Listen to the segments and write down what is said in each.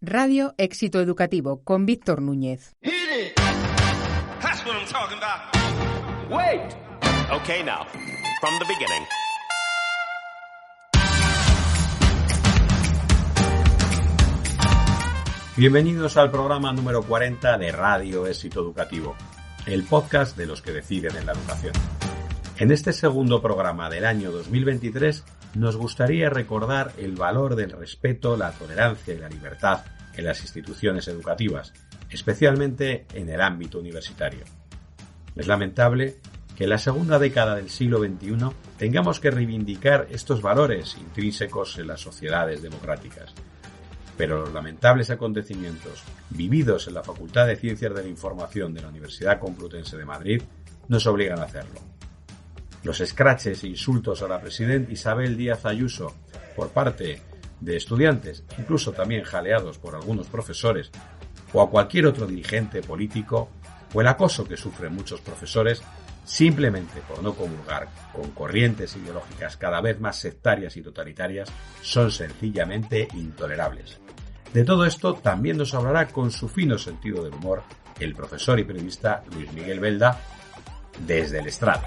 Radio Éxito Educativo con Víctor Núñez. That's what I'm talking about. Wait. Okay, now, from the beginning. Bienvenidos al programa número 40 de Radio Éxito Educativo, el podcast de los que deciden en la educación. En este segundo programa del año 2023 nos gustaría recordar el valor del respeto, la tolerancia y la libertad en las instituciones educativas, especialmente en el ámbito universitario. Es lamentable que en la segunda década del siglo XXI tengamos que reivindicar estos valores intrínsecos en las sociedades democráticas. Pero los lamentables acontecimientos vividos en la Facultad de Ciencias de la Información de la Universidad Complutense de Madrid nos obligan a hacerlo. Los escraches e insultos a la presidenta Isabel Díaz Ayuso por parte de estudiantes, incluso también jaleados por algunos profesores o a cualquier otro dirigente político, o el acoso que sufren muchos profesores simplemente por no comulgar con corrientes ideológicas cada vez más sectarias y totalitarias, son sencillamente intolerables. De todo esto también nos hablará con su fino sentido del humor el profesor y periodista Luis Miguel Belda desde el estrado.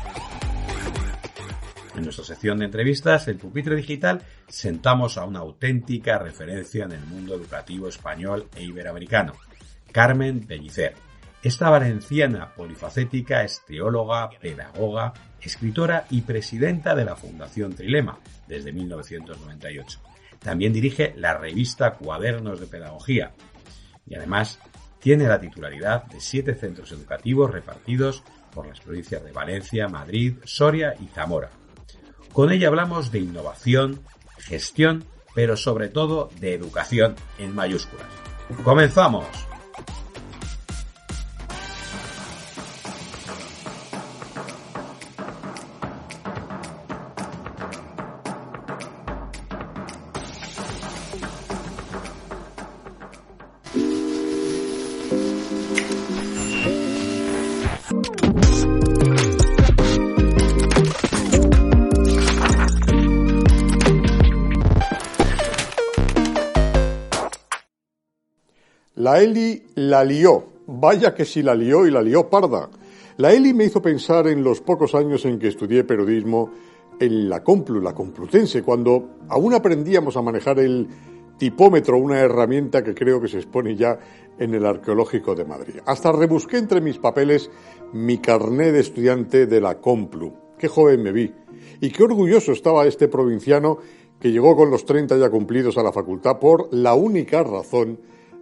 En nuestra sección de entrevistas, El Pupitre Digital, sentamos a una auténtica referencia en el mundo educativo español e iberoamericano, Carmen Pellicer. Esta valenciana polifacética es teóloga, pedagoga, escritora y presidenta de la Fundación Trilema desde 1998. También dirige la revista Cuadernos de Pedagogía y además tiene la titularidad de 7 centros educativos repartidos por las provincias de Valencia, Madrid, Soria y Zamora. Con ella hablamos de innovación, gestión, pero sobre todo de educación en mayúsculas. ¡Comenzamos! La ELI la lió, vaya que sí la lió y la lió parda. La ELI me hizo pensar en los pocos años en que estudié periodismo en la Complutense, cuando aún aprendíamos a manejar el tipómetro, una herramienta que creo que se expone ya en el Arqueológico de Madrid. Hasta rebusqué entre mis papeles mi carné de estudiante de la Complu. Qué joven me vi y qué orgulloso estaba este provinciano que llegó con los 30 ya cumplidos a la facultad por la única razón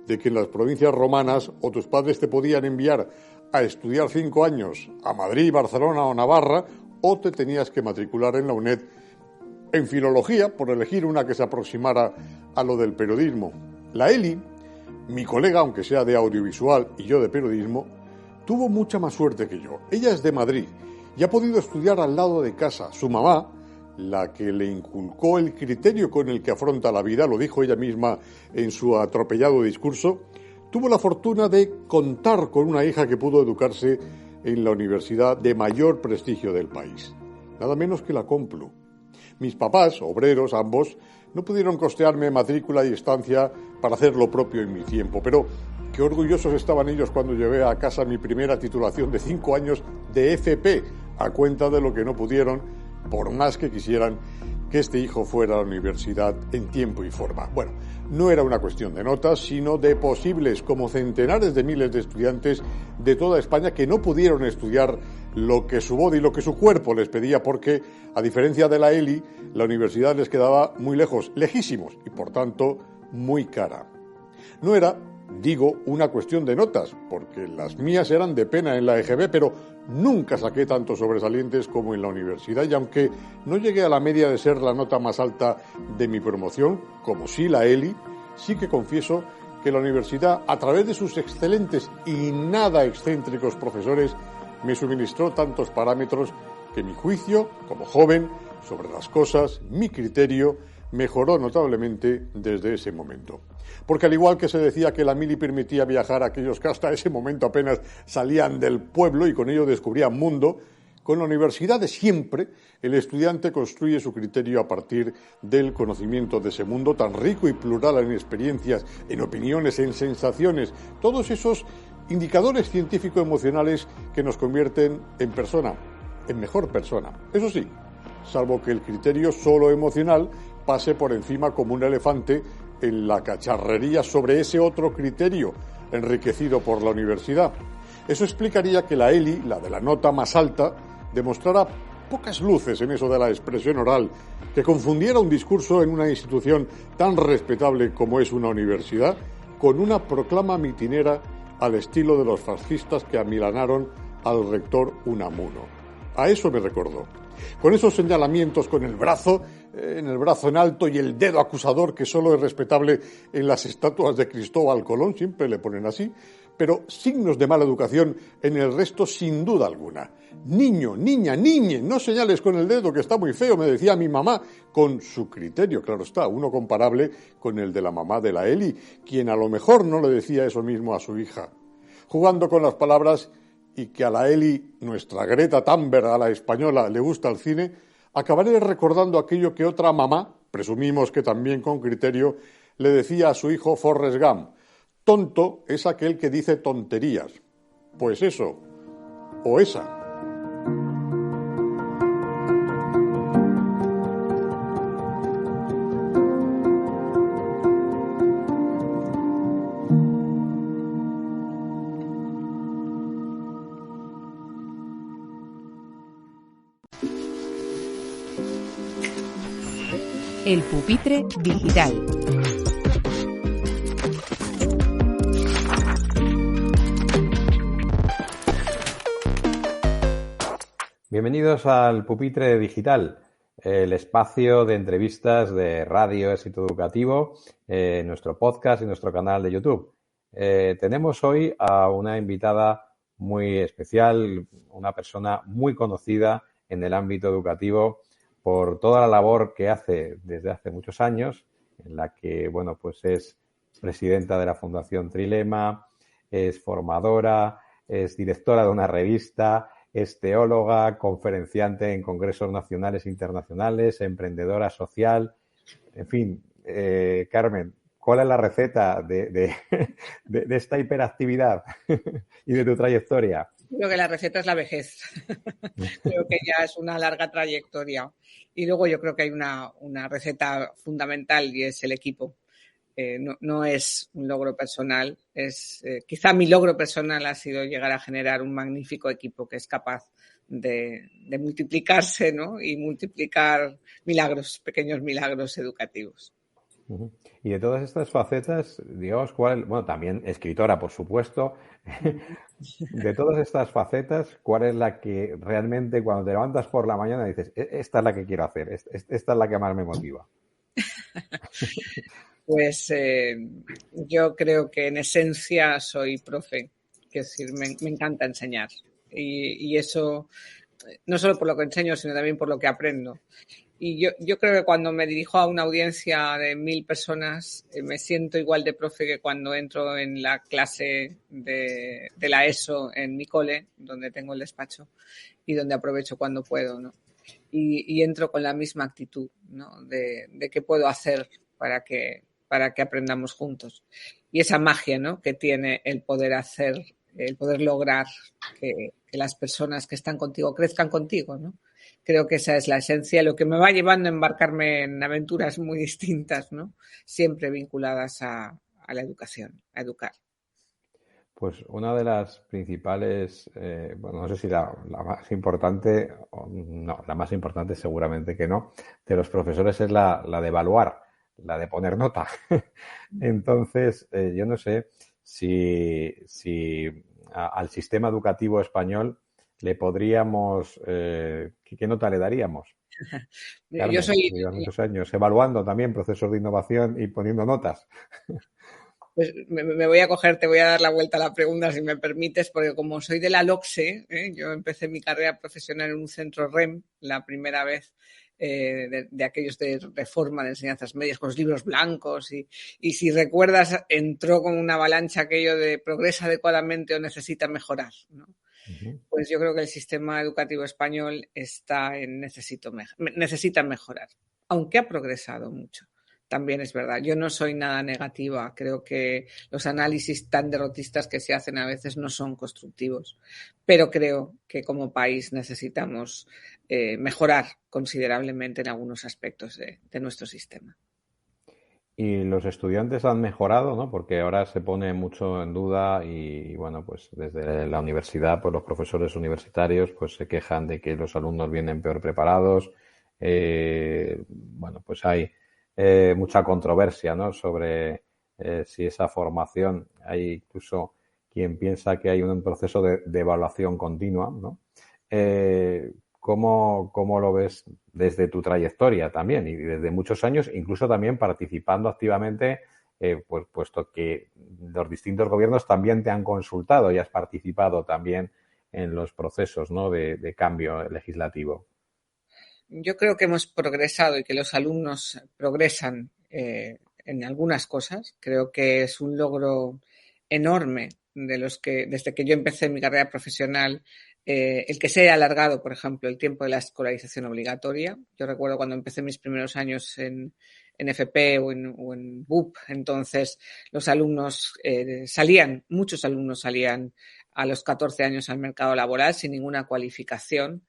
de que en las provincias romanas o tus padres te podían enviar a estudiar 5 años a Madrid, Barcelona o Navarra, o te tenías que matricular en la UNED en filología, por elegir una que se aproximara a lo del periodismo. La Eli, mi colega, aunque sea de audiovisual y yo de periodismo, tuvo mucha más suerte que yo. Ella es de Madrid y ha podido estudiar al lado de casa. Su mamá, la que le inculcó el criterio con el que afronta la vida, lo dijo ella misma en su atropellado discurso, tuvo la fortuna de contar con una hija que pudo educarse en la universidad de mayor prestigio del país, nada menos que la Complu. Mis papás, obreros ambos, no pudieron costearme matrícula y estancia para hacer lo propio en mi tiempo, pero qué orgullosos estaban ellos cuando llevé a casa mi primera titulación de 5 años de FP, a cuenta de lo que no pudieron, por más que quisieran que este hijo fuera a la universidad en tiempo y forma. Bueno, no era una cuestión de notas, sino de posibles, como centenares de miles de estudiantes de toda España que no pudieron estudiar lo que su body, lo que su cuerpo les pedía, porque, a diferencia de la ELI, la universidad les quedaba muy lejos, lejísimos, y por tanto, muy cara. No era, digo, una cuestión de notas, porque las mías eran de pena en la EGB, pero nunca saqué tantos sobresalientes como en la universidad, y aunque no llegué a la media de ser la nota más alta de mi promoción, como sí la ELI, sí que confieso que la universidad, a través de sus excelentes y nada excéntricos profesores, me suministró tantos parámetros que mi juicio, como joven, sobre las cosas, mi criterio, mejoró notablemente desde ese momento. Porque al igual que se decía que la mili permitía viajar a aquellos que hasta ese momento apenas salían del pueblo y con ello descubrían mundo, Con la universidad de siempre, el estudiante construye su criterio a partir del conocimiento de ese mundo tan rico y plural en experiencias, en opiniones, en sensaciones, todos esos indicadores científico-emocionales que nos convierten en persona, en mejor persona. Eso sí, salvo que el criterio solo emocional pase por encima como un elefante en la cacharrería sobre ese otro criterio enriquecido por la universidad. Eso explicaría que la ELI, la de la nota más alta, demostrara pocas luces en eso de la expresión oral, que confundiera un discurso en una institución tan respetable como es una universidad con una proclama mitinera al estilo de los fascistas que amilanaron al rector Unamuno. A eso me recordó. Con esos señalamientos con el brazo en alto y el dedo acusador que solo es respetable en las estatuas de Cristóbal Colón, siempre le ponen así, pero signos de mala educación en el resto sin duda alguna. Niño, niña, niñe, no señales con el dedo que está muy feo, me decía mi mamá, con su criterio, claro está, uno comparable con el de la mamá de la Eli, quien a lo mejor no le decía eso mismo a su hija. Jugando con las palabras y que a la Eli, nuestra Greta Thunberg, a la española, le gusta el cine, acabaré recordando aquello que otra mamá, presumimos que también con criterio, le decía a su hijo Forrest Gump: tonto es aquel que dice tonterías. Pues eso, o esa. El pupitre digital. Bienvenidos al Pupitre Digital, el espacio de entrevistas de Radio Éxito Educativo, nuestro podcast y nuestro canal de YouTube. Tenemos hoy a una invitada muy especial, una persona muy conocida en el ámbito educativo por toda la labor que hace desde hace muchos años, en la que, bueno, pues es presidenta de la Fundación Trilema, es formadora, es directora de una revista, es teóloga, conferenciante en congresos nacionales e internacionales, emprendedora social. En fin, Carmen, ¿cuál es la receta de esta hiperactividad y de tu trayectoria? Creo que la receta es la vejez. Creo que ya es una larga trayectoria. Y luego yo creo que hay una receta fundamental y es el equipo. No es un logro personal. Quizá mi logro personal ha sido llegar a generar un magnífico equipo que es capaz de multiplicarse, ¿no? Y multiplicar milagros, pequeños milagros educativos. Y de todas estas facetas, digamos, bueno, también escritora, por supuesto. De todas estas facetas, ¿cuál es la que realmente cuando te levantas por la mañana dices, esta es la que quiero hacer, esta es la que más me motiva? Pues yo creo que en esencia soy profe, es decir, me encanta enseñar y eso no solo por lo que enseño, sino también por lo que aprendo. Y yo creo que cuando me dirijo a una audiencia de 1000 personas, me siento igual de profe que cuando entro en la clase de la ESO en mi cole, donde tengo el despacho y donde aprovecho cuando puedo, ¿no? Y entro con la misma actitud, ¿no? De qué puedo hacer para que aprendamos juntos. Y esa magia, ¿no? Que tiene el poder hacer, el poder lograr que las personas que están contigo crezcan contigo, ¿no? Creo que esa es la esencia, lo que me va llevando a embarcarme en aventuras muy distintas, ¿no? Siempre vinculadas a la educación, a educar. Pues una de las principales, bueno, no sé si la más importante, no, la más importante seguramente que no, de los profesores es la de evaluar, la de poner nota. Entonces, yo no sé si al sistema educativo español le podríamos, ¿qué nota le daríamos? Carmen, yo soy muchos años evaluando también procesos de innovación y poniendo notas. Pues me voy a coger, te voy a dar la vuelta a la pregunta si me permites, porque como soy de la LOCSE, yo empecé mi carrera profesional en un centro REM la primera vez de aquellos de reforma de enseñanzas medias con los libros blancos y si recuerdas entró con una avalancha aquello de progresa adecuadamente o necesita mejorar, ¿no? pues yo creo que el sistema educativo español necesita mejorar, aunque ha progresado mucho. También es verdad, yo no soy nada negativa, creo que los análisis tan derrotistas que se hacen a veces no son constructivos, pero creo que como país necesitamos mejorar considerablemente en algunos aspectos de nuestro sistema. Y los estudiantes han mejorado, ¿no? Porque ahora se pone mucho en duda y bueno, pues desde la universidad, pues los profesores universitarios pues se quejan de que los alumnos vienen peor preparados. Bueno, pues hay mucha controversia, ¿no? Sobre si esa formación, hay incluso quien piensa que hay un proceso de evaluación continua, ¿no? ¿Cómo lo ves desde tu trayectoria también y desde muchos años, incluso también participando activamente, pues puesto que los distintos gobiernos también te han consultado y has participado también en los procesos, ¿no? de cambio legislativo? Yo creo que hemos progresado y que los alumnos progresan en algunas cosas. Creo que es un logro enorme desde que yo empecé mi carrera profesional, el que se haya alargado, por ejemplo, el tiempo de la escolarización obligatoria. Yo recuerdo cuando empecé mis primeros años en FP o en BUP, entonces los alumnos muchos alumnos salían a los 14 años al mercado laboral sin ninguna cualificación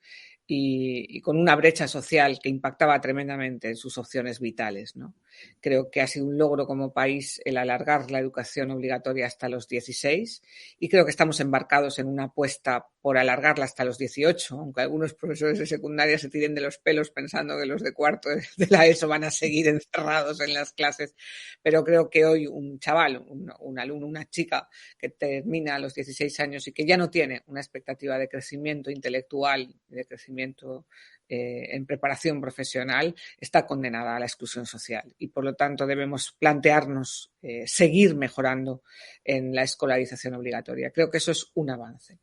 y con una brecha social que impactaba tremendamente en sus opciones vitales, ¿no? Creo que ha sido un logro como país el alargar la educación obligatoria hasta los 16 y creo que estamos embarcados en una apuesta por alargarla hasta los 18, aunque algunos profesores de secundaria se tiren de los pelos pensando que los de cuarto de la ESO van a seguir encerrados en las clases, pero creo que hoy un chaval, un alumno, una chica que termina a los 16 años y que ya no tiene una expectativa de crecimiento intelectual, de crecimiento en preparación profesional, está condenada a la exclusión social y por lo tanto debemos plantearnos seguir mejorando en la escolarización obligatoria. Creo que eso es un avance.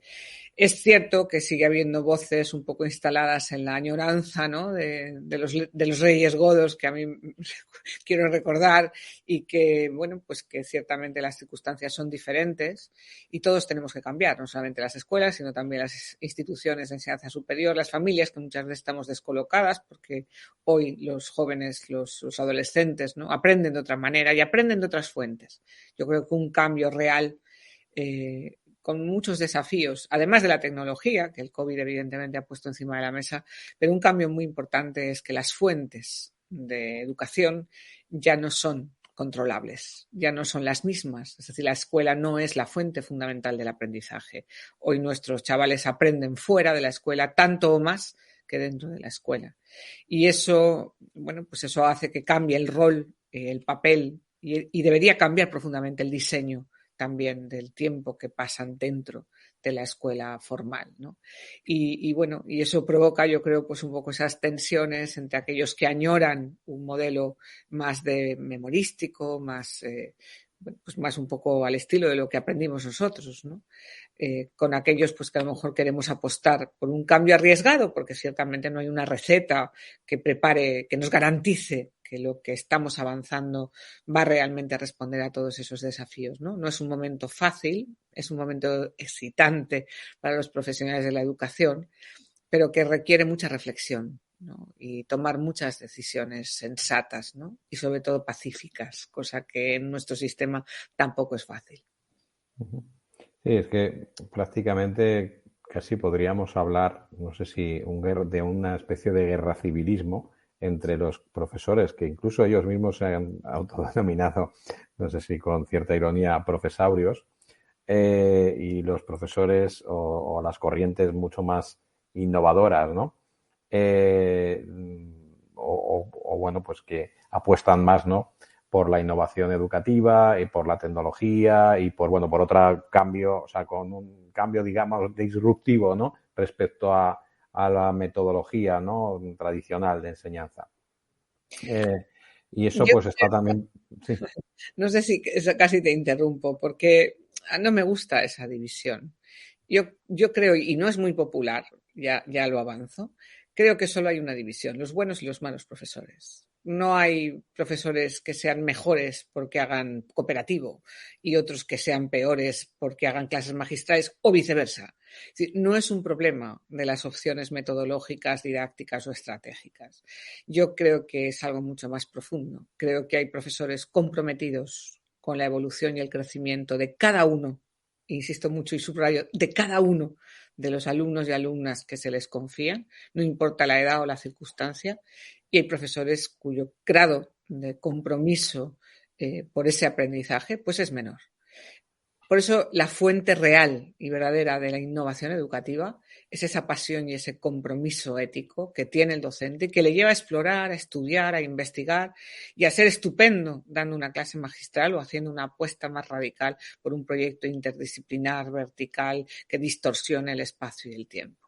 Es cierto que sigue habiendo voces un poco instaladas en la añoranza, ¿no? de los reyes godos que a mí quiero recordar y que, bueno, pues que ciertamente las circunstancias son diferentes y todos tenemos que cambiar, no solamente las escuelas, sino también las instituciones de enseñanza superior, las familias, que muchas veces estamos descolocadas porque hoy los jóvenes, los adolescentes, ¿no? aprenden de otra manera y aprenden de otras fuentes. Yo creo que un cambio real con muchos desafíos, además de la tecnología, que el COVID evidentemente ha puesto encima de la mesa, pero un cambio muy importante es que las fuentes de educación ya no son controlables, ya no son las mismas. Es decir, la escuela no es la fuente fundamental del aprendizaje. Hoy nuestros chavales aprenden fuera de la escuela tanto o más que dentro de la escuela. Y eso, bueno, pues eso hace que cambie el rol, el papel y debería cambiar profundamente el diseño también del tiempo que pasan dentro de la escuela formal, ¿no? Y bueno, y eso provoca, yo creo, pues un poco esas tensiones entre aquellos que añoran un modelo más de memorístico, más, pues más un poco al estilo de lo que aprendimos nosotros, ¿no? Con aquellos pues que a lo mejor queremos apostar por un cambio arriesgado, porque ciertamente no hay una receta que prepare, que nos garantice que lo que estamos avanzando va realmente a responder a todos esos desafíos, ¿no? No es un momento fácil, es un momento excitante para los profesionales de la educación, pero que requiere mucha reflexión, ¿no? Y tomar muchas decisiones sensatas, ¿no? Y sobre todo pacíficas, cosa que en nuestro sistema tampoco es fácil. Sí, es que prácticamente casi podríamos hablar, no sé si de una especie de guerra civilismo entre los profesores, que incluso ellos mismos se han autodenominado, no sé si con cierta ironía, profesaurios, y los profesores o las corrientes mucho más innovadoras, ¿no? O bueno, pues que apuestan más, ¿no? Por la innovación educativa y por la tecnología y por otro cambio, o sea, con un cambio, digamos, disruptivo, ¿no? Respecto a la metodología, ¿no? tradicional de enseñanza. Y eso pues está también... Sí. No sé si casi te interrumpo, porque no me gusta esa división. Yo creo, y no es muy popular, ya lo avanzo, creo que solo hay una división, los buenos y los malos profesores. no hay profesores que sean mejores porque hagan cooperativo y otros que sean peores porque hagan clases magistrales o viceversa. Es decir, no es un problema de las opciones metodológicas, didácticas o estratégicas. Yo creo que es algo mucho más profundo. Creo que hay profesores comprometidos con la evolución y el crecimiento de cada uno, insisto mucho y subrayo, de cada uno de los alumnos y alumnas que se les confían, no importa la edad o la circunstancia, y hay profesores cuyo grado de compromiso por ese aprendizaje pues es menor. Por eso la fuente real y verdadera de la innovación educativa es esa pasión y ese compromiso ético que tiene el docente y que le lleva a explorar, a estudiar, a investigar y a ser estupendo dando una clase magistral o haciendo una apuesta más radical por un proyecto interdisciplinar, vertical, que distorsione el espacio y el tiempo.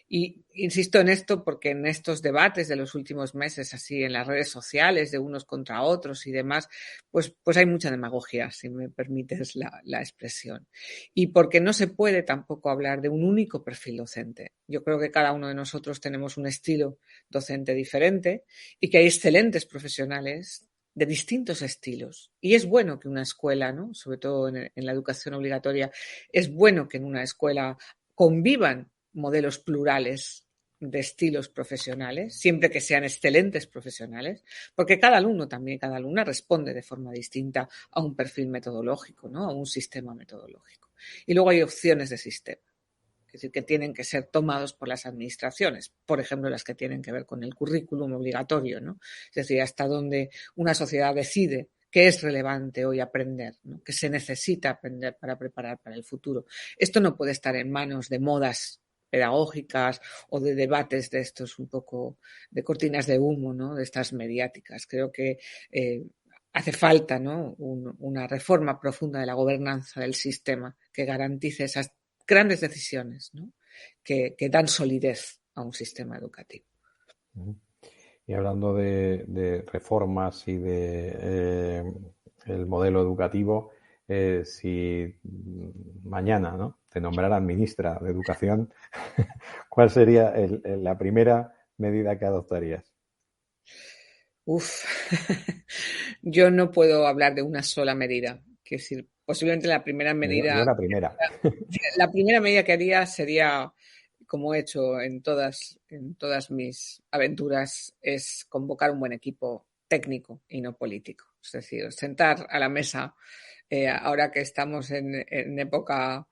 Y insisto en esto porque en estos debates de los últimos meses, así en las redes sociales, de unos contra otros y demás, pues hay mucha demagogia, si me permites la expresión. Y porque no se puede tampoco hablar de un único perfil docente. Yo creo que cada uno de nosotros tenemos un estilo docente diferente y que hay excelentes profesionales de distintos estilos. Y es bueno que una escuela, ¿no?, sobre todo en la educación obligatoria, es bueno que en una escuela convivan modelos plurales de estilos profesionales, siempre que sean excelentes profesionales, porque cada alumno también, cada alumna responde de forma distinta a un perfil metodológico, ¿no?, a un sistema metodológico. Y luego hay opciones de sistema, es decir, que tienen que ser tomados por las administraciones, por ejemplo, las que tienen que ver con el currículum obligatorio, ¿no? Es decir, hasta donde una sociedad decide que es relevante hoy aprender, ¿no?, que se necesita aprender para preparar para el futuro. Esto no puede estar en manos de modas pedagógicas o de debates de estos un poco de cortinas de humo, ¿no?, de estas mediáticas. Creo que hace falta, ¿no?, una reforma profunda de la gobernanza del sistema que garantice esas grandes decisiones, ¿no?, que dan solidez a un sistema educativo. Y hablando de reformas y de el modelo educativo, si mañana, ¿no?, te nombraran ministra de Educación, ¿cuál sería la primera medida que adoptarías? Yo no puedo hablar de una sola medida. Quiero decir, posiblemente la primera medida... Yo la primera. La primera medida que haría sería, como he hecho en todas mis aventuras, es convocar un buen equipo técnico y no político. Es decir, sentar a la mesa, ahora que estamos en época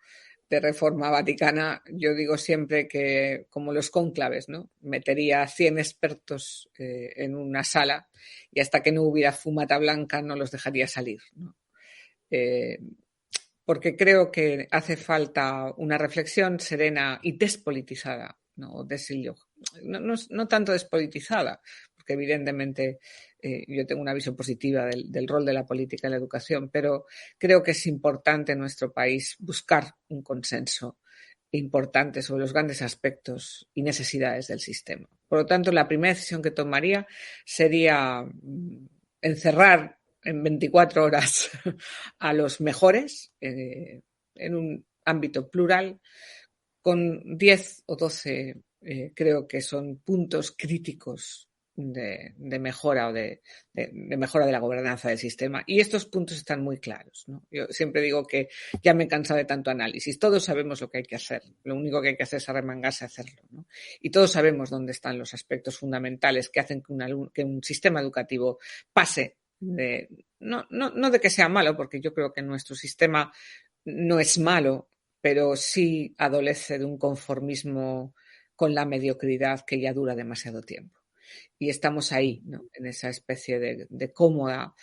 de reforma vaticana, yo digo siempre que, como los cónclaves, ¿no?, metería 100 expertos en una sala y hasta que no hubiera fumata blanca no los dejaría salir, ¿no? Porque creo que hace falta una reflexión serena y despolitizada, ¿no? No tanto despolitizada, porque evidentemente yo tengo una visión positiva del rol de la política en la educación, pero creo que es importante en nuestro país buscar un consenso importante sobre los grandes aspectos y necesidades del sistema. Por lo tanto, la primera decisión que tomaría sería encerrar en 24 horas a los mejores en un ámbito plural, con 10 o 12 creo que son puntos críticos de mejora o de mejora de la gobernanza del sistema. Y estos puntos están muy claros, ¿no? Yo siempre digo que ya me he cansado de tanto análisis. Todos sabemos lo que hay que hacer. Lo único que hay que hacer es arremangarse a hacerlo, ¿no? Y todos sabemos dónde están los aspectos fundamentales que hacen que un sistema educativo pase no de que sea malo, porque yo creo que nuestro sistema no es malo, pero sí adolece de un conformismo con la mediocridad que ya dura demasiado tiempo. Y estamos ahí, ¿no?, en esa especie de cómoda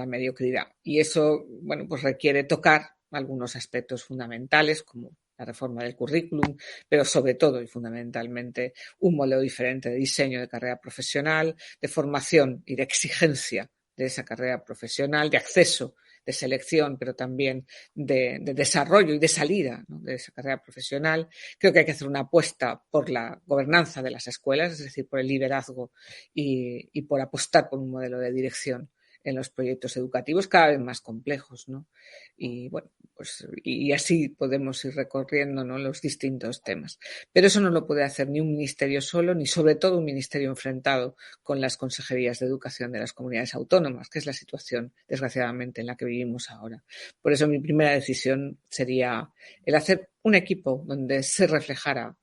mediocridad. Y eso, bueno, pues requiere tocar algunos aspectos fundamentales, como la reforma del currículum, pero sobre todo y fundamentalmente un modelo diferente de diseño de carrera profesional, de formación y de exigencia de esa carrera profesional, de acceso, de selección, pero también de desarrollo y de salida, ¿no?, de esa carrera profesional. Creo que hay que hacer una apuesta por la gobernanza de las escuelas, es decir, por el liderazgo y por apostar por un modelo de dirección en los proyectos educativos cada vez más complejos, ¿no? Y bueno, pues y así podemos ir recorriendo, ¿no?, los distintos temas. Pero eso no lo puede hacer ni un ministerio solo, ni sobre todo un ministerio enfrentado con las consejerías de educación de las comunidades autónomas, que es la situación, desgraciadamente, en la que vivimos ahora. Por eso mi primera decisión sería el hacer un equipo donde se reflejara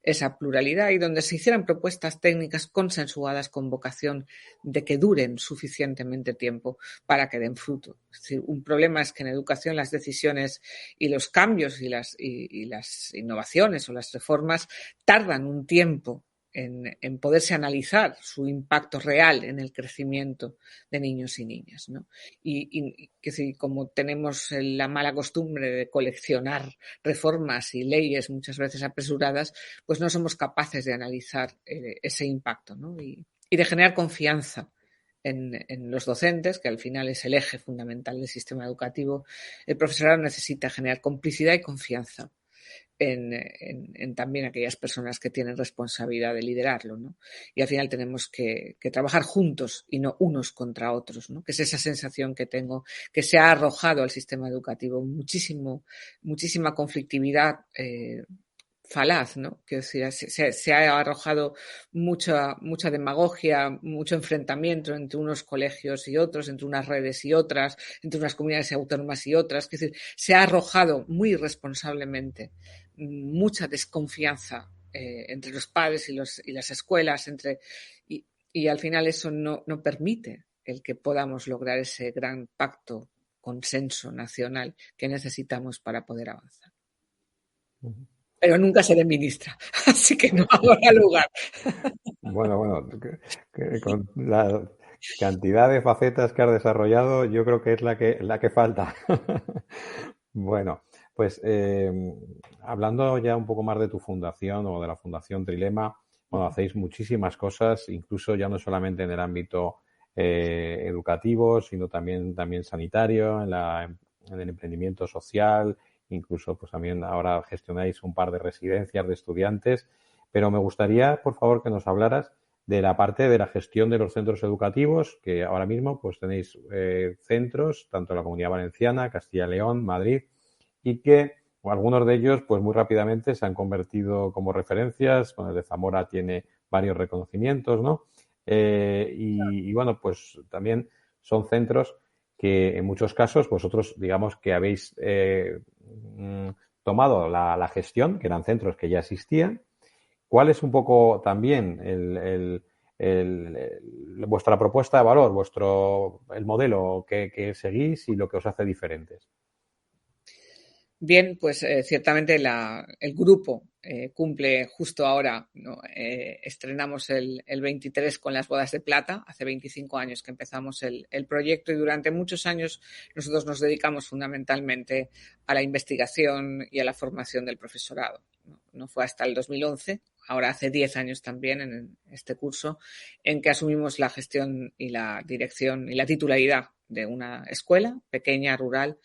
esa pluralidad y donde se hicieran propuestas técnicas consensuadas con vocación de que duren suficientemente tiempo para que den fruto. Es decir, un problema es que en educación las decisiones y los cambios y las innovaciones o las reformas tardan un tiempo en poderse analizar su impacto real en el crecimiento de niños y niñas, ¿no? Y que como tenemos la mala costumbre de coleccionar reformas y leyes muchas veces apresuradas, pues no somos capaces de analizar ese impacto, ¿no? Y de generar confianza en los docentes, que al final es el eje fundamental del sistema educativo. El profesorado necesita generar complicidad y confianza en también aquellas personas que tienen responsabilidad de liderarlo, ¿no? Y al final tenemos que trabajar juntos y no unos contra otros, ¿no? Que es esa sensación que tengo, que se ha arrojado al sistema educativo muchísima conflictividad falaz, ¿no? Que se ha arrojado mucha demagogia, mucho enfrentamiento entre unos colegios y otros, entre unas redes y otras, entre unas comunidades autónomas y otras. Es decir, se ha arrojado muy irresponsablemente mucha desconfianza entre los padres y las escuelas, y al final eso no permite el que podamos lograr ese gran pacto, consenso nacional que necesitamos para poder avanzar. Pero nunca seré ministra, así que no habrá lugar. Bueno, con la cantidad de facetas que has desarrollado, yo creo que es la que falta. Bueno, pues hablando ya un poco más de tu fundación o de la Fundación Trilema, bueno, hacéis muchísimas cosas, incluso ya no solamente en el ámbito educativo, sino también sanitario, en el emprendimiento social. Incluso pues también ahora gestionáis un par de residencias de estudiantes, pero me gustaría, por favor, que nos hablaras de la parte de la gestión de los centros educativos, que ahora mismo pues tenéis centros, tanto en la Comunidad Valenciana, Castilla y León, Madrid, y que algunos de ellos pues muy rápidamente se han convertido como referencias. Bueno, el de Zamora tiene varios reconocimientos, ¿no? Y bueno, pues también son centros que en muchos casos vosotros, digamos, que habéis tomado la gestión, que eran centros que ya existían. ¿Cuál es un poco también vuestra propuesta de valor, el modelo que seguís y lo que os hace diferentes? Bien, pues ciertamente el grupo cumple justo ahora, ¿no? Estrenamos el 23 con las bodas de plata, hace 25 años que empezamos el proyecto, y durante muchos años nosotros nos dedicamos fundamentalmente a la investigación y a la formación del profesorado. No fue hasta el 2011, ahora hace 10 años también en este curso, en que asumimos la gestión y la dirección y la titularidad de una escuela pequeña, rural,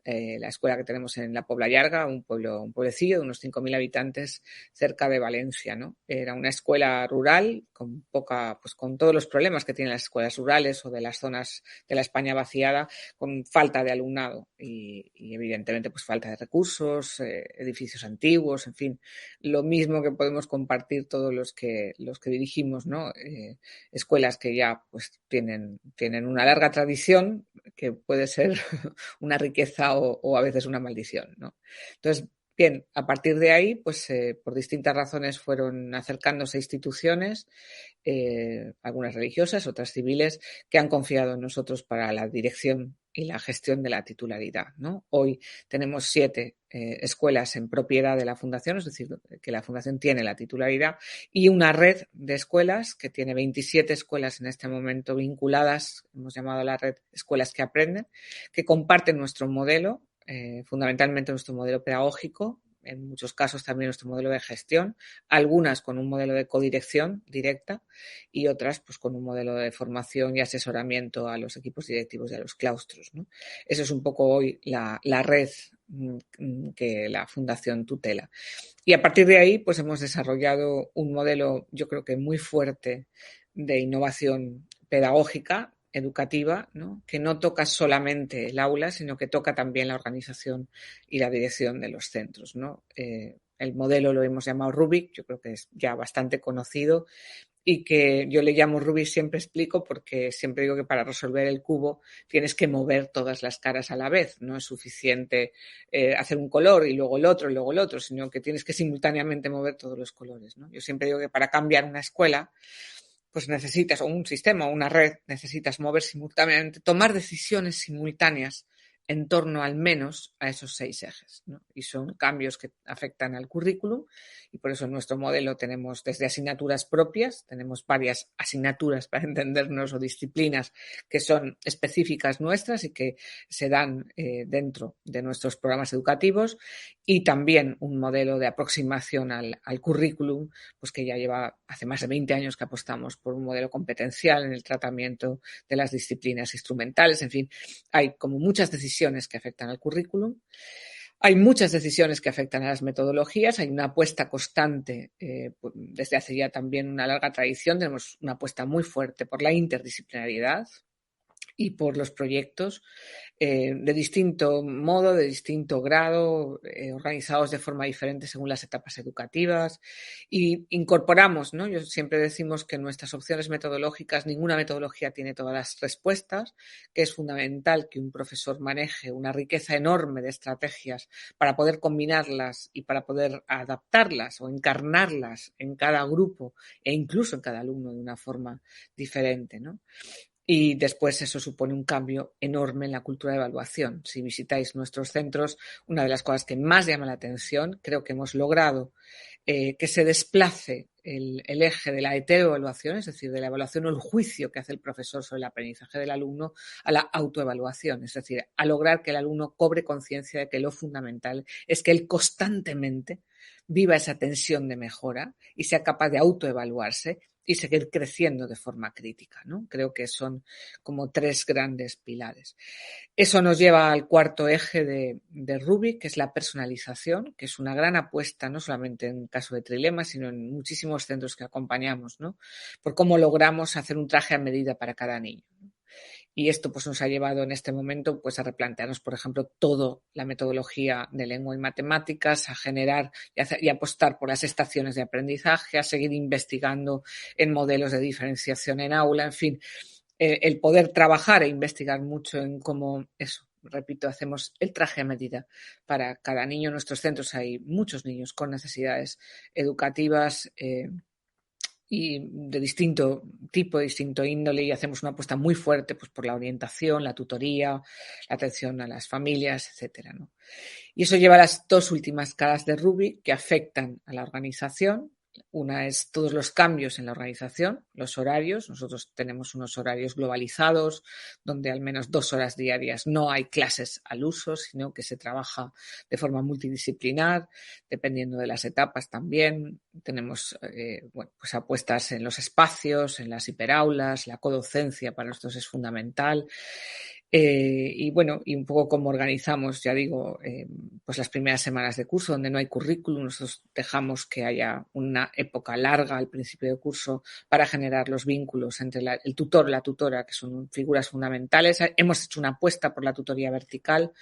la escuela que tenemos en la Pobla Llarga, un pueblecillo de unos 5.000 habitantes cerca de Valencia, ¿no? Era una escuela rural con todos los problemas que tienen las escuelas rurales o de las zonas de la España vaciada, con falta de alumnado y evidentemente pues falta de recursos, edificios antiguos, en fin, lo mismo que podemos compartir todos los que dirigimos, ¿no? Escuelas que ya pues tienen una larga tradición, que puede ser una riqueza o a veces una maldición, ¿no? Entonces, bien, a partir de ahí, pues por distintas razones fueron acercándose instituciones, algunas religiosas, otras civiles, que han confiado en nosotros para la dirección y la gestión de la titularidad, ¿no? Hoy tenemos 7 escuelas en propiedad de la Fundación, es decir, que la Fundación tiene la titularidad, y una red de escuelas que tiene 27 escuelas en este momento vinculadas, hemos llamado a la red Escuelas que Aprenden, que comparten nuestro modelo, fundamentalmente nuestro modelo pedagógico, en muchos casos también nuestro modelo de gestión, algunas con un modelo de codirección directa y otras pues con un modelo de formación y asesoramiento a los equipos directivos y a los claustros, ¿no? Eso es un poco hoy la red que la Fundación tutela. Y a partir de ahí pues hemos desarrollado un modelo, yo creo que muy fuerte, de innovación pedagógica, educativa, ¿no? Que no toca solamente el aula, sino que toca también la organización y la dirección de los centros, ¿no? El modelo lo hemos llamado Rubik, yo creo que es ya bastante conocido y que yo le llamo Rubik, siempre explico, porque siempre digo que para resolver el cubo tienes que mover todas las caras a la vez. No es suficiente hacer un color y luego el otro y luego el otro, sino que tienes que simultáneamente mover todos los colores, ¿no? Yo siempre digo que para cambiar una escuela, pues necesitas, o un sistema o una red, necesitas mover simultáneamente, tomar decisiones simultáneas en torno al menos a esos 6 ejes, ¿no? Y son cambios que afectan al currículum y por eso en nuestro modelo tenemos desde asignaturas propias, tenemos varias asignaturas para entendernos o disciplinas que son específicas nuestras y que se dan dentro de nuestros programas educativos y también un modelo de aproximación al currículum, pues que ya lleva hace más de 20 años que apostamos por un modelo competencial en el tratamiento de las disciplinas instrumentales. En fin, hay como muchas decisiones que afectan al currículum. Hay muchas decisiones que afectan a las metodologías, hay una apuesta constante, desde hace ya también una larga tradición, tenemos una apuesta muy fuerte por la interdisciplinariedad y por los proyectos de distinto modo, de distinto grado, organizados de forma diferente según las etapas educativas y incorporamos, ¿no? Yo siempre decimos que en nuestras opciones metodológicas ninguna metodología tiene todas las respuestas, que es fundamental que un profesor maneje una riqueza enorme de estrategias para poder combinarlas y para poder adaptarlas o encarnarlas en cada grupo e incluso en cada alumno de una forma diferente, ¿no? Y después eso supone un cambio enorme en la cultura de evaluación. Si visitáis nuestros centros, una de las cosas que más llama la atención, creo que hemos logrado que se desplace el eje de la heteroevaluación, es decir, de la evaluación o el juicio que hace el profesor sobre el aprendizaje del alumno, a la autoevaluación, es decir, a lograr que el alumno cobre conciencia de que lo fundamental es que él constantemente viva esa tensión de mejora y sea capaz de autoevaluarse y seguir creciendo de forma crítica, ¿no? Creo que son como 3 grandes pilares. Eso nos lleva al cuarto eje de Rubik, que es la personalización, que es una gran apuesta, no solamente en caso de Trilema, sino en muchísimos centros que acompañamos, ¿no? Por cómo logramos hacer un traje a medida para cada niño, ¿no? Y esto pues nos ha llevado en este momento pues a replantearnos, por ejemplo, toda la metodología de lengua y matemáticas, a generar y apostar por las estaciones de aprendizaje, a seguir investigando en modelos de diferenciación en aula, en fin, el poder trabajar e investigar mucho en cómo eso. Repito, hacemos el traje a medida para cada niño. En nuestros centros hay muchos niños con necesidades educativas y de distinto tipo, de distinto índole, y hacemos una apuesta muy fuerte pues, por la orientación, la tutoría, la atención a las familias, etcétera, ¿no? Y eso lleva a las 2 últimas caras de Rubik que afectan a la organización. Una es todos los cambios en la organización, los horarios. Nosotros tenemos unos horarios globalizados donde al menos 2 horas diarias no hay clases al uso, sino que se trabaja de forma multidisciplinar, dependiendo de las etapas también. Tenemos pues apuestas en los espacios, en las hiperaulas, la codocencia para nosotros es fundamental. Y bueno, y un poco cómo organizamos, ya digo, pues las primeras semanas de curso donde no hay currículum, nosotros dejamos que haya una época larga al principio de curso para generar los vínculos entre el tutor y la tutora, que son figuras fundamentales. Hemos hecho una apuesta por la tutoría vertical.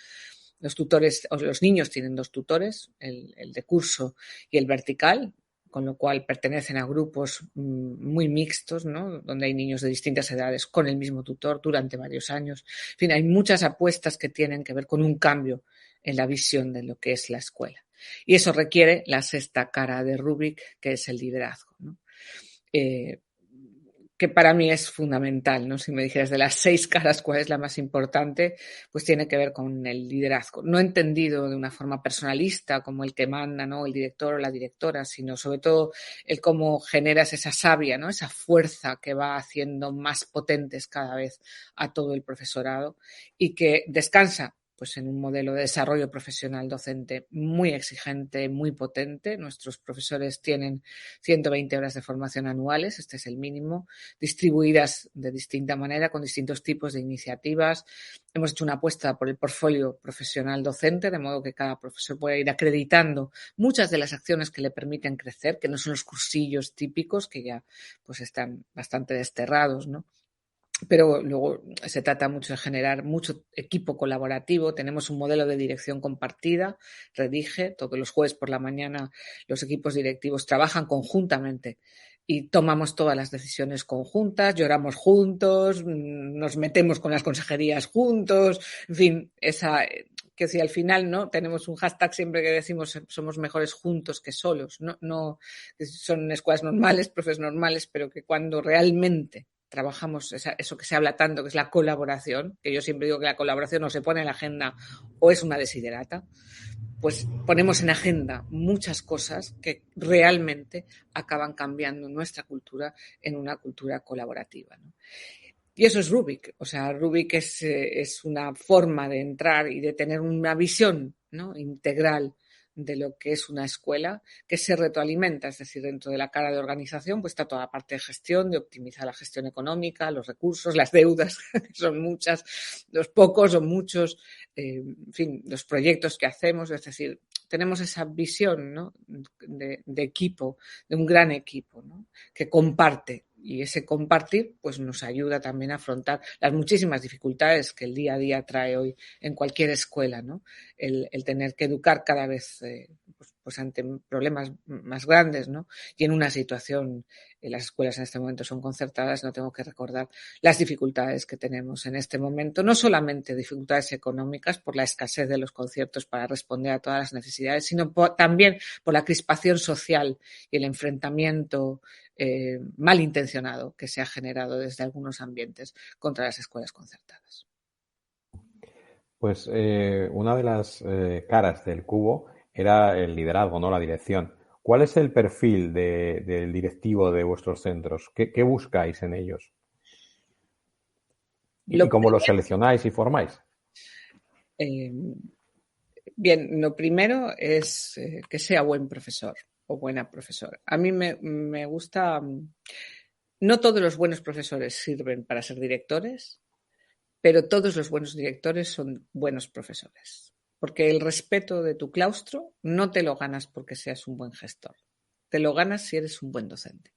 Los tutores, o los niños tienen 2 tutores, el de curso y el vertical, con lo cual pertenecen a grupos muy mixtos, ¿no? Donde hay niños de distintas edades con el mismo tutor durante varios años. En fin, hay muchas apuestas que tienen que ver con un cambio en la visión de lo que es la escuela. Y eso requiere la 6ª cara de Rubik, que es el liderazgo, ¿no? Que para mí es fundamental, ¿no? Si me dijeras de las 6 caras cuál es la más importante, pues tiene que ver con el liderazgo. No entendido de una forma personalista como el que manda, ¿no? El director o la directora, sino sobre todo el cómo generas esa savia, ¿no? Esa fuerza que va haciendo más potentes cada vez a todo el profesorado y que descansa pues en un modelo de desarrollo profesional docente muy exigente, muy potente. Nuestros profesores tienen 120 horas de formación anuales, este es el mínimo, distribuidas de distinta manera, con distintos tipos de iniciativas. Hemos hecho una apuesta por el portfolio profesional docente, de modo que cada profesor pueda ir acreditando muchas de las acciones que le permiten crecer, que no son los cursillos típicos, que ya pues están bastante desterrados, ¿no? Pero luego se trata mucho de generar mucho equipo colaborativo. Tenemos un modelo de dirección compartida, Redige. Todos los jueves por la mañana los equipos directivos trabajan conjuntamente y tomamos todas las decisiones conjuntas, lloramos juntos, nos metemos con las consejerías juntos, en fin, que si al final no tenemos un hashtag siempre que decimos somos mejores juntos que solos, no son escuelas normales, profes normales, pero que cuando realmente trabajamos eso que se habla tanto, que es la colaboración, que yo siempre digo que la colaboración o se pone en la agenda o es una desiderata, pues ponemos en agenda muchas cosas que realmente acaban cambiando nuestra cultura en una cultura colaborativa, ¿no? Y eso es Rubik. O sea, Rubik es una forma de entrar y de tener una visión, ¿no?, integral de lo que es una escuela que se retroalimenta, es decir, dentro de la cara de organización pues está toda la parte de gestión, de optimizar la gestión económica, los recursos, las deudas, que son muchas, los pocos o muchos, en fin, los proyectos que hacemos, es decir, tenemos esa visión, ¿no?, de equipo, de un gran equipo, ¿no?, que comparte. Y ese compartir pues nos ayuda también a afrontar las muchísimas dificultades que el día a día trae hoy en cualquier escuela, ¿no? El tener que educar cada vez pues ante problemas más grandes, ¿no? Y en una situación, las escuelas en este momento son concertadas, no tengo que recordar las dificultades que tenemos en este momento, no solamente dificultades económicas por la escasez de los conciertos para responder a todas las necesidades, sino también por la crispación social y el enfrentamiento malintencionado que se ha generado desde algunos ambientes contra las escuelas concertadas. Pues una de las caras del cubo era el liderazgo, ¿no?, la dirección. ¿Cuál es el perfil del directivo de vuestros centros? ¿Qué buscáis en ellos? ¿Y cómo los seleccionáis y formáis? Bien, lo primero es que sea buen profesor o buena profesora. A mí me gusta. No todos los buenos profesores sirven para ser directores, pero todos los buenos directores son buenos profesores. Porque el respeto de tu claustro no te lo ganas porque seas un buen gestor. Te lo ganas si eres un buen docente.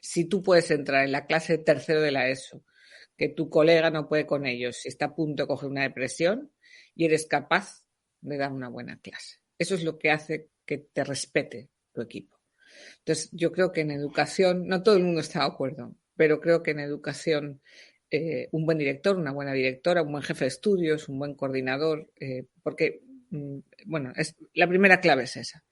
Si tú puedes entrar en la clase de tercero de la ESO, que tu colega no puede con ellos, si está a punto de coger una depresión, y eres capaz de dar una buena clase. Eso es lo que hace que te respete tu equipo. Entonces, yo creo que en educación, no todo el mundo está de acuerdo, pero creo que en educación un buen director, una buena directora, un buen jefe de estudios, un buen coordinador, porque, bueno, la primera clave es esa.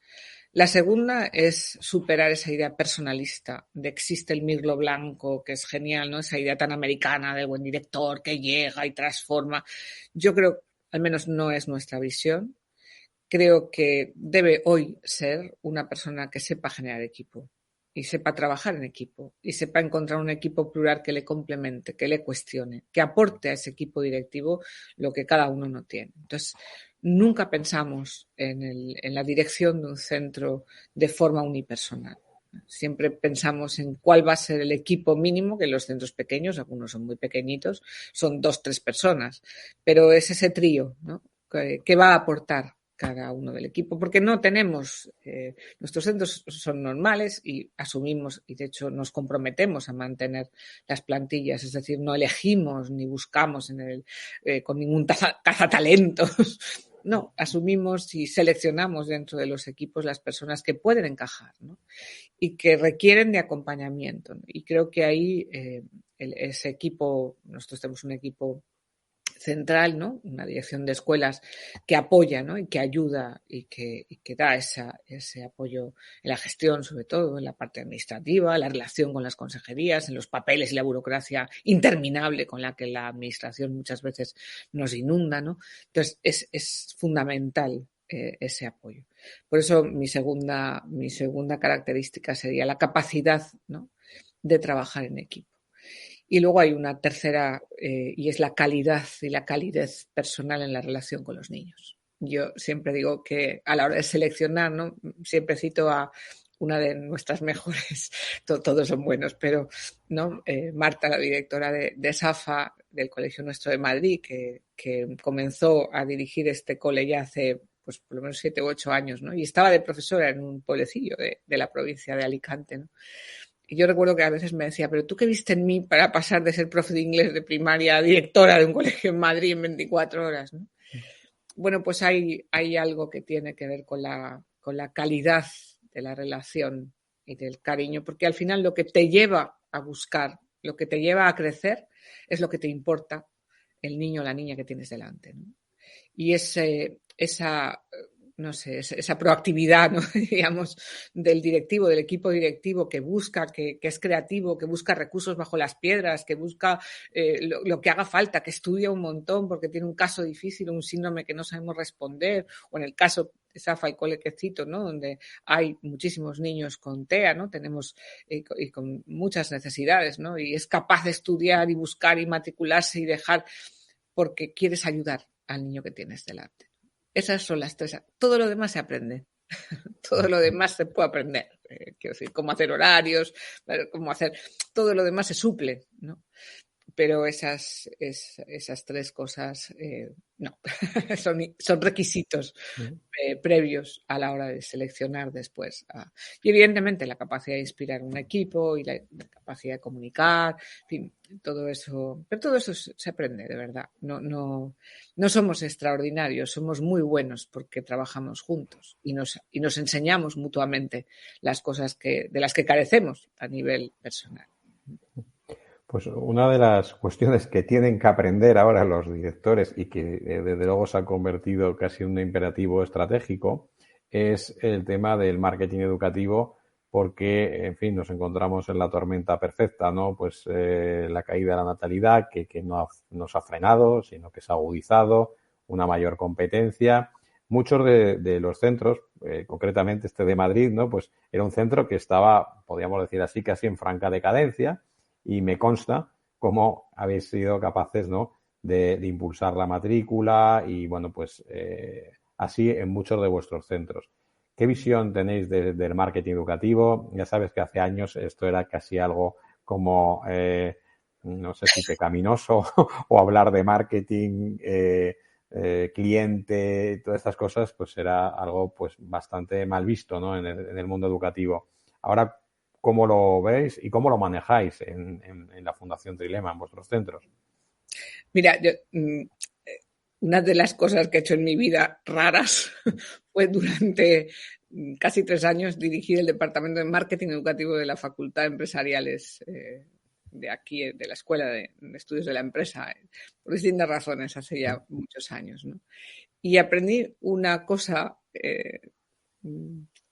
La segunda es superar esa idea personalista de que existe el mirlo blanco, que es genial, ¿no? Esa idea tan americana del buen director que llega y transforma. Yo creo, al menos no es nuestra visión. Creo que debe hoy ser una persona que sepa generar equipo y sepa trabajar en equipo y sepa encontrar un equipo plural que le complemente, que le cuestione, que aporte a ese equipo directivo lo que cada uno no tiene. Entonces, nunca pensamos en la dirección de un centro de forma unipersonal. Siempre pensamos en cuál va a ser el equipo mínimo, que en los centros pequeños, algunos son muy pequeñitos, son 2, 3 personas, pero es ese trío, ¿no?, que va a aportar cada uno del equipo, porque no tenemos, nuestros centros son normales y asumimos y de hecho nos comprometemos a mantener las plantillas, es decir, no elegimos ni buscamos con ningún cazatalentos. No, asumimos y seleccionamos dentro de los equipos las personas que pueden encajar, ¿no?, y que requieren de acompañamiento, ¿no? Y creo que ahí ese equipo, nosotros tenemos un equipo central, ¿no?, una dirección de escuelas que apoya, ¿no?, y que ayuda y que da ese apoyo en la gestión, sobre todo en la parte administrativa, la relación con las consejerías, en los papeles y la burocracia interminable con la que la administración muchas veces nos inunda, ¿no? Entonces es fundamental ese apoyo. Por eso mi segunda característica sería la capacidad, ¿no?, de trabajar en equipo. Y luego hay una tercera, y es la calidad y la calidez personal en la relación con los niños. Yo siempre digo que a la hora de seleccionar, ¿no?, siempre cito a una de nuestras mejores, todos son buenos, pero ¿no?, Marta, la directora de SAFA, del Colegio Nuestro de Madrid, que comenzó a dirigir este cole ya hace pues por lo menos 7 u 8 años, ¿no?, y estaba de profesora en un pueblecillo de la provincia de Alicante, ¿no? Y yo recuerdo que a veces me decía, pero ¿tú qué viste en mí para pasar de ser profe de inglés de primaria a directora de un colegio en Madrid en 24 horas? ¿No? Bueno, pues hay algo que tiene que ver con la calidad de la relación y del cariño, porque al final lo que te lleva a buscar, lo que te lleva a crecer, es lo que te importa el niño o la niña que tienes delante, ¿no? Y esa proactividad, ¿no? digamos, del directivo, del equipo directivo que busca, que es creativo, que busca recursos bajo las piedras, que busca lo que haga falta, que estudia un montón porque tiene un caso difícil, un síndrome que no sabemos responder, o en el caso de Safa y Cole que cito, ¿no? Donde hay muchísimos niños con TEA, ¿no? Tenemos y con muchas necesidades, ¿no? Y es capaz de estudiar y buscar y matricularse y dejar porque quieres ayudar al niño que tienes delante. Esas son las tres. Todo lo demás se aprende. Todo lo demás se puede aprender. Quiero decir, cómo hacer horarios, cómo hacer... Todo lo demás se suple, ¿no? Pero esas tres cosas, no. son requisitos previos a la hora de seleccionar después. Y evidentemente la capacidad de inspirar un equipo y la capacidad de comunicar, en fin, todo eso. Pero todo eso se aprende, de verdad. No somos extraordinarios, somos muy buenos porque trabajamos juntos y nos enseñamos mutuamente las cosas de las que carecemos a nivel personal. Pues una de las cuestiones que tienen que aprender ahora los directores y que desde luego se ha convertido casi en un imperativo estratégico es el tema del marketing educativo, porque, en fin, nos encontramos en la tormenta perfecta, ¿no? Pues la caída de la natalidad que no nos ha frenado, sino que se ha agudizado, una mayor competencia. Muchos de los centros, concretamente este de Madrid, ¿no? Pues era un centro que estaba, podríamos decir así, casi en franca decadencia. Y me consta cómo habéis sido capaces, ¿no? de impulsar la matrícula y, bueno, pues así en muchos de vuestros centros. ¿Qué visión tenéis del marketing educativo? Ya sabes que hace años esto era casi algo como, no sé si pecaminoso o hablar de marketing, cliente, todas estas cosas, pues era algo pues bastante mal visto, ¿no? en el mundo educativo. Ahora, ¿cómo lo veis y cómo lo manejáis en la Fundación Trilema, en vuestros centros? Mira, una de las cosas que he hecho en mi vida raras fue durante casi 3 años dirigir el Departamento de Marketing Educativo de la Facultad de Empresariales de aquí, de la Escuela de Estudios de la Empresa, por distintas razones, hace ya muchos años, ¿no? Y aprendí una cosa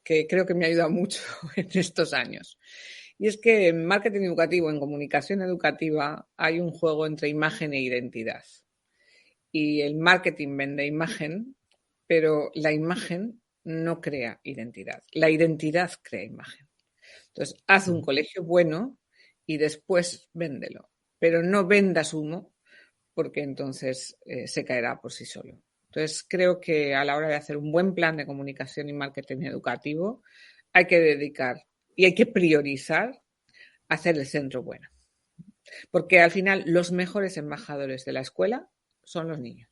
que creo que me ha ayudado mucho en estos años. Y es que en marketing educativo, en comunicación educativa, hay un juego entre imagen e identidad. Y el marketing vende imagen, pero la imagen no crea identidad. La identidad crea imagen. Entonces, haz un colegio bueno y después véndelo. Pero no vendas humo, porque entonces se caerá por sí solo. Entonces, creo que a la hora de hacer un buen plan de comunicación y marketing educativo hay que dedicar y hay que priorizar hacer el centro bueno. Porque al final los mejores embajadores de la escuela son los niños,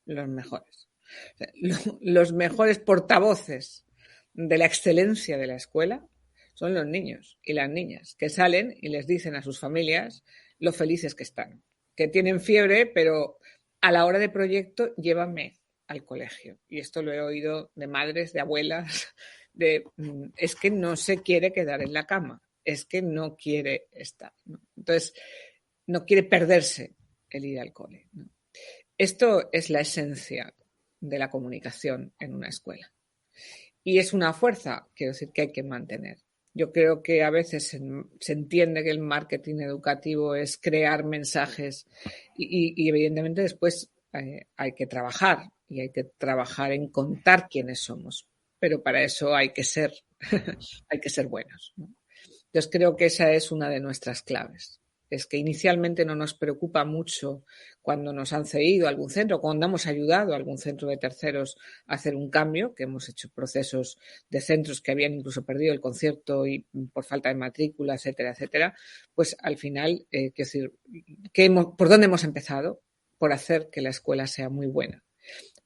los mejores. Los mejores portavoces de la excelencia de la escuela son los niños y las niñas que salen y les dicen a sus familias lo felices que están, que tienen fiebre, pero a la hora de proyecto, llévame al colegio. Y esto lo he oído de madres, de abuelas, es que no se quiere quedar en la cama, es que no quiere estar, ¿no? Entonces, no quiere perderse el ir al cole, ¿no? Esto es la esencia de la comunicación en una escuela. Y es una fuerza, quiero decir, que hay que mantener. Yo creo que a veces se entiende que el marketing educativo es crear mensajes y evidentemente después hay que trabajar y hay que trabajar en contar quiénes somos. Pero para eso hay que ser buenos, ¿no? Entonces creo que esa es una de nuestras claves. Es que inicialmente no nos preocupa mucho cuando nos han cedido algún centro, cuando hemos ayudado a algún centro de terceros a hacer un cambio, que hemos hecho procesos de centros que habían incluso perdido el concierto y por falta de matrícula, etcétera, etcétera. Pues al final, quiero decir, ¿por dónde hemos empezado? Por hacer que la escuela sea muy buena.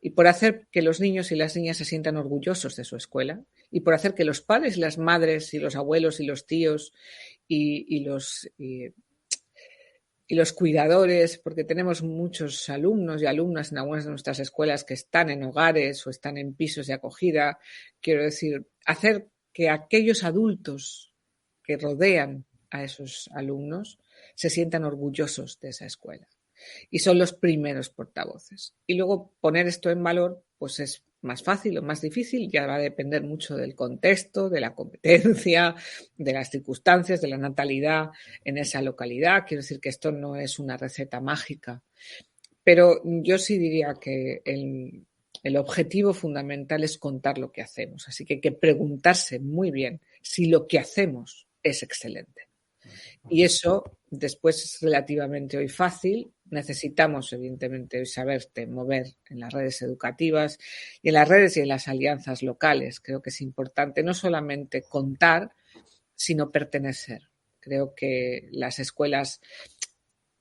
Y por hacer que los niños y las niñas se sientan orgullosos de su escuela y por hacer que los padres y las madres y los abuelos y los tíos y los cuidadores, porque tenemos muchos alumnos y alumnas en algunas de nuestras escuelas que están en hogares o están en pisos de acogida. Quiero decir, hacer que aquellos adultos que rodean a esos alumnos se sientan orgullosos de esa escuela. Y son los primeros portavoces. Y luego poner esto en valor, pues es más fácil o más difícil, ya va a depender mucho del contexto, de la competencia, de las circunstancias, de la natalidad en esa localidad. Quiero decir que esto no es una receta mágica. Pero yo sí diría que el objetivo fundamental es contar lo que hacemos. Así que hay que preguntarse muy bien si lo que hacemos es excelente. Y eso después es relativamente hoy fácil. Necesitamos, evidentemente, hoy saberte mover en las redes educativas y en las redes y en las alianzas locales. Creo que es importante no solamente contar, sino pertenecer. Creo que las escuelas,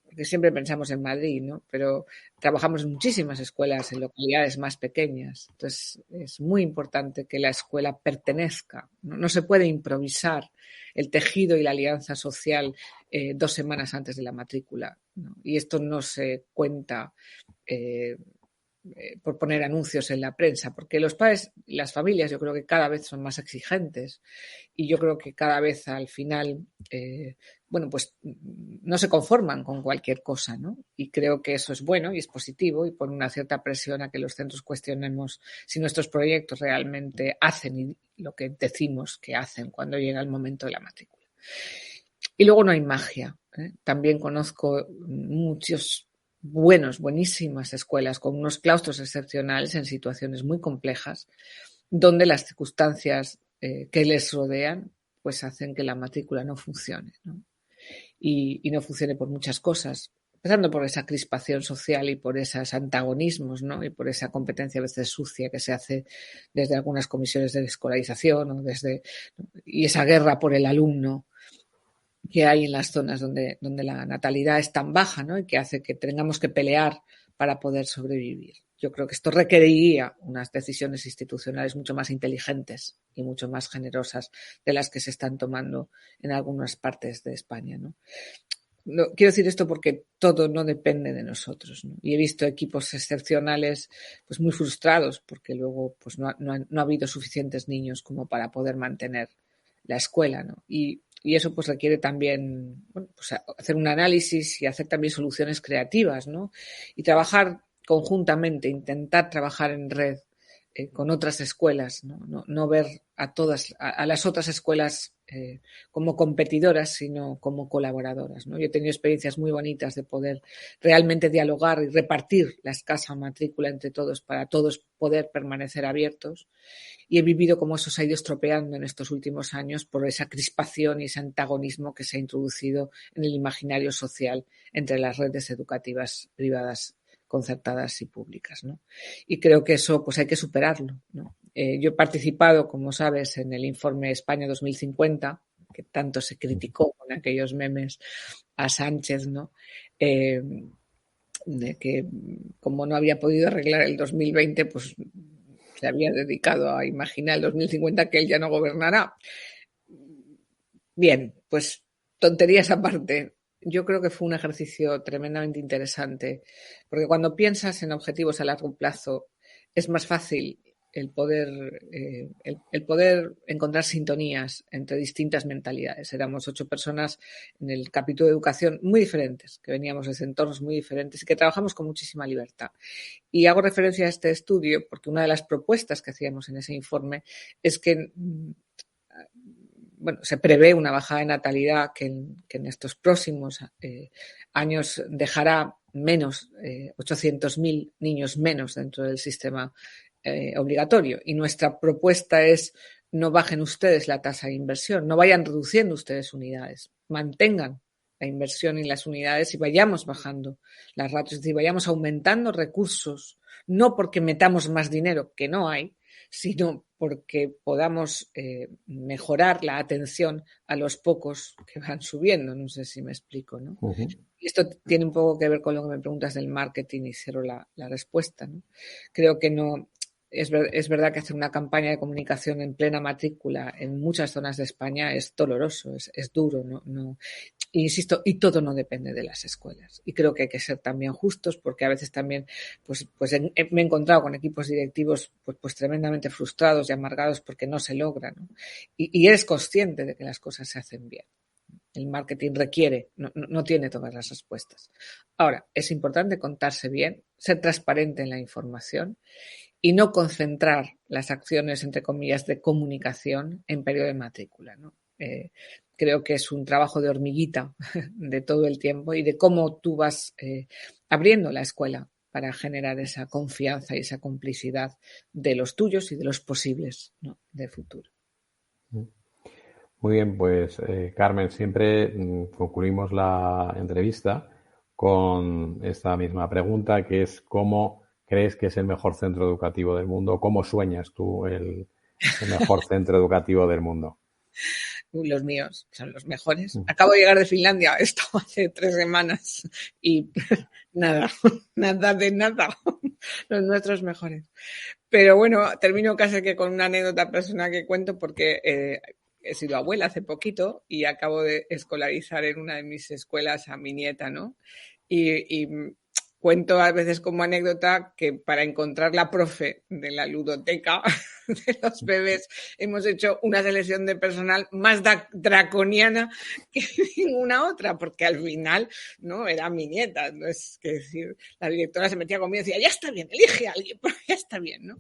porque siempre pensamos en Madrid, ¿no? Pero trabajamos en muchísimas escuelas en localidades más pequeñas. Entonces, es muy importante que la escuela pertenezca. No se puede improvisar el tejido y la alianza social 2 semanas antes de la matrícula, ¿no? Y esto no se cuenta por poner anuncios en la prensa, porque los padres y las familias yo creo que cada vez son más exigentes y yo creo que cada vez al final, pues no se conforman con cualquier cosa, ¿no? Y creo que eso es bueno y es positivo y pone una cierta presión a que los centros cuestionemos si nuestros proyectos realmente hacen lo que decimos que hacen cuando llega el momento de la matrícula. Y luego no hay magia, ¿eh? También conozco muchos buenísimas escuelas con unos claustros excepcionales en situaciones muy complejas, donde las circunstancias que les rodean pues hacen que la matrícula no funcione, ¿no? Y no funcione por muchas cosas, empezando por esa crispación social y por esos antagonismos, ¿no? Y por esa competencia a veces sucia que se hace desde algunas comisiones de escolarización y esa guerra por el alumno que hay en las zonas donde la natalidad es tan baja, ¿no? Y que hace que tengamos que pelear para poder sobrevivir. Yo creo que esto requeriría unas decisiones institucionales mucho más inteligentes y mucho más generosas de las que se están tomando en algunas partes de España, ¿no? Quiero decir esto porque todo no depende de nosotros, ¿no? Y he visto equipos excepcionales pues muy frustrados porque luego pues no ha habido suficientes niños como para poder mantener la escuela, ¿no? Y eso pues requiere también pues hacer un análisis y hacer también soluciones creativas, ¿no? Y trabajar conjuntamente, intentar trabajar en red con otras escuelas, ¿no? No ver a las otras escuelas como competidoras, sino como colaboradoras, ¿no? Yo he tenido experiencias muy bonitas de poder realmente dialogar y repartir la escasa matrícula entre todos para todos poder permanecer abiertos. Y he vivido cómo eso se ha ido estropeando en estos últimos años por esa crispación y ese antagonismo que se ha introducido en el imaginario social entre las redes educativas privadas, concertadas y públicas, ¿no? Y creo que eso pues hay que superarlo, ¿no? Yo he participado, como sabes, en el informe España 2050, que tanto se criticó con aquellos memes a Sánchez, ¿no? De que como no había podido arreglar el 2020, pues se había dedicado a imaginar el 2050 que él ya no gobernará. Bien, pues tonterías aparte. Yo creo que fue un ejercicio tremendamente interesante, porque cuando piensas en objetivos a largo plazo es más fácil el poder encontrar sintonías entre distintas mentalidades. Éramos 8 personas en el capítulo de educación muy diferentes, que veníamos de entornos muy diferentes y que trabajamos con muchísima libertad. Y hago referencia a este estudio porque una de las propuestas que hacíamos en ese informe es que se prevé una bajada de natalidad que en estos próximos años dejará menos, 800.000 niños menos dentro del sistema obligatorio. Y nuestra propuesta es: no bajen ustedes la tasa de inversión, no vayan reduciendo ustedes unidades, mantengan la inversión en las unidades y vayamos bajando las ratios, es decir, vayamos aumentando recursos, no porque metamos más dinero, que no hay, sino porque podamos mejorar la atención a los pocos que van subiendo. No sé si me explico, ¿no? Uh-huh. Y esto tiene un poco que ver con lo que me preguntas del marketing y cierro la respuesta, ¿no? Creo que no Es verdad que hacer una campaña de comunicación en plena matrícula en muchas zonas de España es doloroso, es duro, no. Insisto, y todo no depende de las escuelas. Y creo que hay que ser también justos, porque a veces también pues me he encontrado con equipos directivos pues tremendamente frustrados y amargados porque no se logra, ¿no? Y eres consciente de que las cosas se hacen bien. El marketing requiere, no tiene todas las respuestas. Ahora, es importante contarse bien, ser transparente en la información y no concentrar las acciones, entre comillas, de comunicación en periodo de matrícula, ¿no? Creo que es un trabajo de hormiguita de todo el tiempo y de cómo tú vas abriendo la escuela para generar esa confianza y esa complicidad de los tuyos y de los posibles, ¿no?, de futuro. Muy bien, pues Carmen, siempre concluimos la entrevista con esta misma pregunta, que es ¿cómo crees que es el mejor centro educativo del mundo? ¿Cómo sueñas tú el mejor centro educativo del mundo? Los míos son los mejores. Acabo de llegar de Finlandia, esto hace 3 semanas y nada de nada. Los nuestros mejores. Pero bueno, termino casi que con una anécdota personal que cuento porque he sido abuela hace poquito y acabo de escolarizar en una de mis escuelas a mi nieta, ¿no? Y cuento a veces como anécdota que para encontrar la profe de la ludoteca de los bebés hemos hecho una selección de personal más draconiana que ninguna otra, porque al final no era mi nieta. No es que decir, la directora se metía conmigo y decía, ya está bien, elige a alguien, pero ya está bien, ¿no?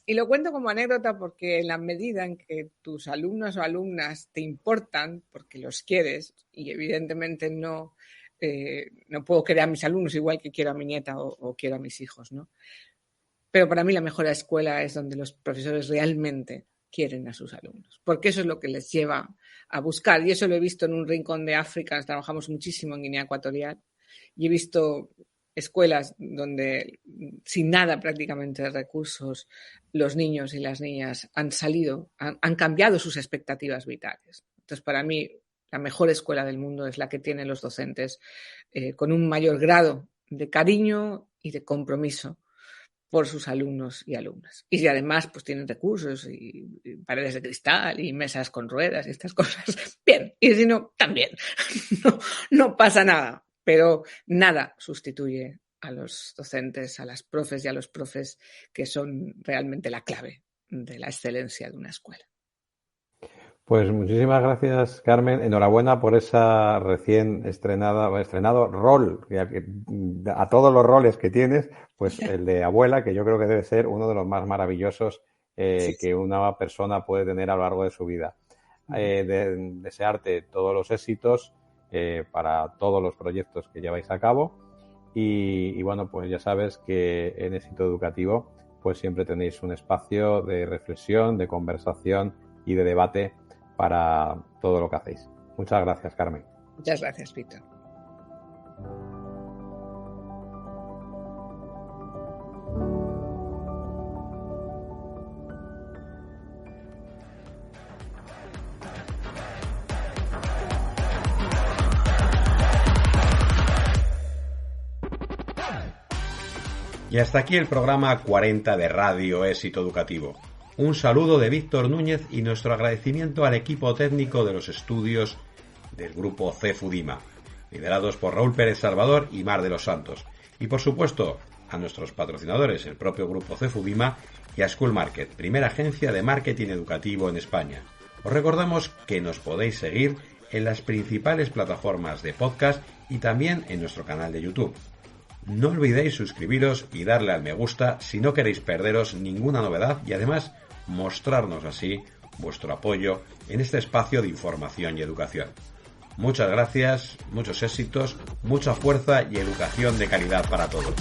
Y lo cuento como anécdota porque en la medida en que tus alumnos o alumnas te importan, porque los quieres, y evidentemente no puedo querer a mis alumnos igual que quiero a mi nieta o quiero a mis hijos, ¿no? Pero para mí la mejor escuela es donde los profesores realmente quieren a sus alumnos, porque eso es lo que les lleva a buscar. Y eso lo he visto en un rincón de África, trabajamos muchísimo en Guinea Ecuatorial, y he visto escuelas donde sin nada prácticamente de recursos los niños y las niñas han cambiado sus expectativas vitales. Entonces, para mí, la mejor escuela del mundo es la que tienen los docentes con un mayor grado de cariño y de compromiso por sus alumnos y alumnas. Y si además pues tienen recursos y paredes de cristal y mesas con ruedas y estas cosas, bien. Y si no, también. No pasa nada. Pero nada sustituye a los docentes, a las profes y a los profes que son realmente la clave de la excelencia de una escuela. Pues muchísimas gracias, Carmen. Enhorabuena por esa recién estrenado rol, a todos los roles que tienes, pues el de abuela, que yo creo que debe ser uno de los más maravillosos que una persona puede tener a lo largo de su vida. Desearte todos los éxitos para todos los proyectos que lleváis a cabo y bueno, pues ya sabes que en Éxito Educativo pues siempre tenéis un espacio de reflexión, de conversación y de debate para todo lo que hacéis. Muchas gracias, Carmen. Muchas gracias, Víctor. Y hasta aquí el programa 40 de Radio Éxito Educativo. Un saludo de Víctor Núñez y nuestro agradecimiento al equipo técnico de los estudios del grupo CEFUDIMA, liderados por Raúl Pérez Salvador y Mar de los Santos. Y por supuesto a nuestros patrocinadores, el propio grupo CEFUDIMA y a School Market, primera agencia de marketing educativo en España. Os recordamos que nos podéis seguir en las principales plataformas de podcast y también en nuestro canal de YouTube. No olvidéis suscribiros y darle al me gusta si no queréis perderos ninguna novedad y además mostrarnos así vuestro apoyo en este espacio de información y educación. Muchas gracias, muchos éxitos, mucha fuerza y educación de calidad para todos.